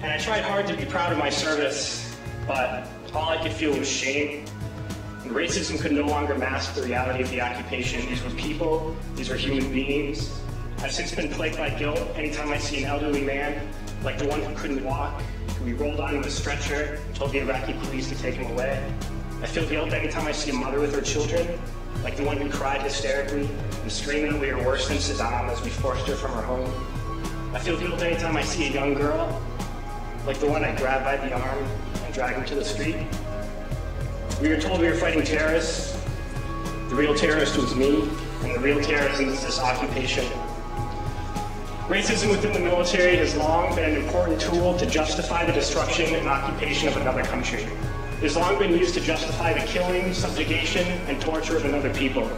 And I tried hard to be proud of my service, but all I could feel was shame. And racism could no longer mask the reality of the occupation. These were people, these were human beings. I've since been plagued by guilt anytime I see an elderly man, like the one who couldn't walk, who we rolled onto a stretcher and told the Iraqi police to take him away. I feel guilt anytime I see a mother with her children, like the one who cried hysterically and screaming that we were worse than Saddam as we forced her from her home. I feel guilt anytime I see a young girl, like the one I grabbed by the arm and dragged her to the street. We were told we were fighting terrorists. The real terrorist was me, and the real terrorism is this occupation. Racism within the military has long been an important tool to justify the destruction and occupation of another country. It has long been used to justify the killing, subjugation, and torture of another people.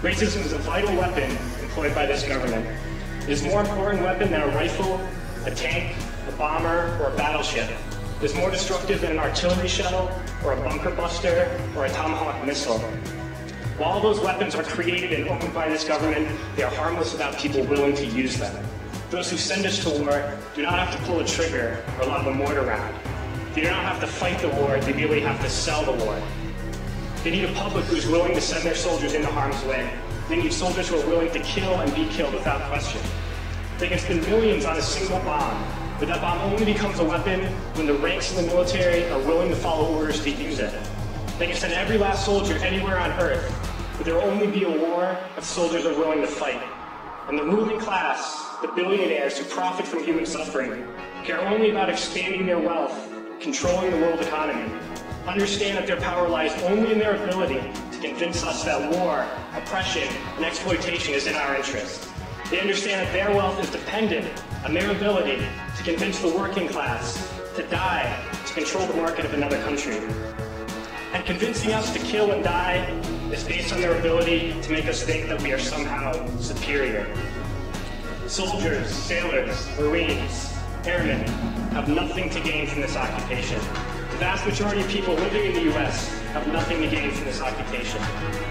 Racism is a vital weapon employed by this government. It is a more important weapon than a rifle, a tank, a bomber, or a battleship. It is more destructive than an artillery shell, or a bunker buster, or a Tomahawk missile. While those weapons are created and owned by this government, they are harmless without people willing to use them. Those who send us to war do not have to pull a trigger or lob a mortar round. They do not have to fight the war, they merely have to sell the war. They need a public who's willing to send their soldiers into harm's way. They need soldiers who are willing to kill and be killed without question. They can spend millions on a single bomb, but that bomb only becomes a weapon when the ranks in the military are willing to follow orders to use it. They can send every last soldier anywhere on Earth, but there will only be a war if soldiers are willing to fight. And the ruling class, the billionaires who profit from human suffering, care only about expanding their wealth, controlling the world economy. Understand that their power lies only in their ability to convince us that war, oppression, and exploitation is in our interest. They understand that their wealth is dependent on their ability to convince the working class to die to control the market of another country. And convincing us to kill and die is based on their ability to make us think that we are somehow superior. Soldiers, sailors, Marines, airmen have nothing to gain from this occupation. The vast majority of people living in the U.S. have nothing to gain from this occupation.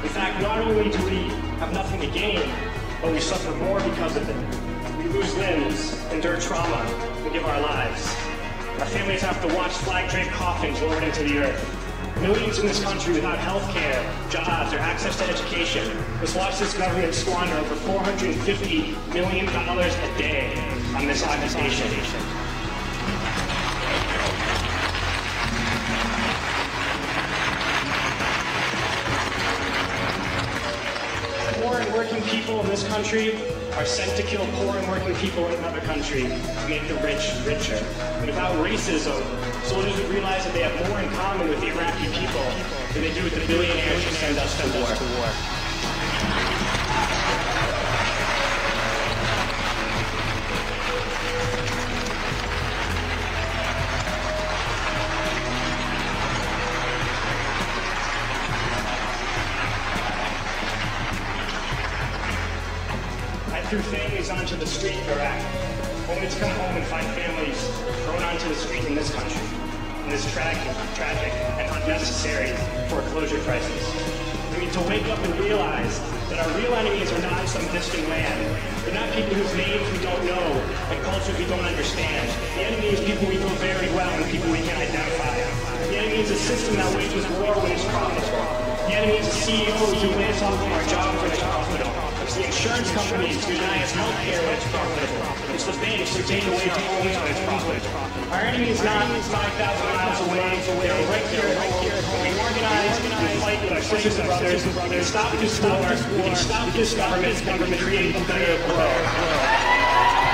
In fact, not only do we have nothing to gain, but we suffer more because of it. We lose limbs, endure trauma, and give our lives. Our families have to watch flag-draped coffins lowered into the earth. Millions in this country without health care, jobs, or access to education must watch this government squander over $450 million a day on this occupation. Poor and working people in this country are sent to kill poor and working people in another country to make the rich richer. And without racism, soldiers would realize that they have more in common with the Iraqi people than they do with the billionaires who send us to war. I threw families onto the street in Iraq, only to come home and find families thrown onto the street in this country, in this tragic and unnecessary foreclosure crisis. We need to wake up and realize that our real enemies are not some distant land. They're not people whose names we don't know and cultures we don't understand. The enemy is people we know very well and people we can identify. The enemy is a system that wages war when it's profitable. The enemy is a CEO who lives off of our jobs when it's profitable. It's the insurance companies who deny us health care when it's profitable. It's the banks who take away our homes when it's profitable. Our enemy is not 5,000 miles away. They are right here. When we organize and fight with our sisters and brothers, we can stop this war, we can stop this government, and we can create a better world.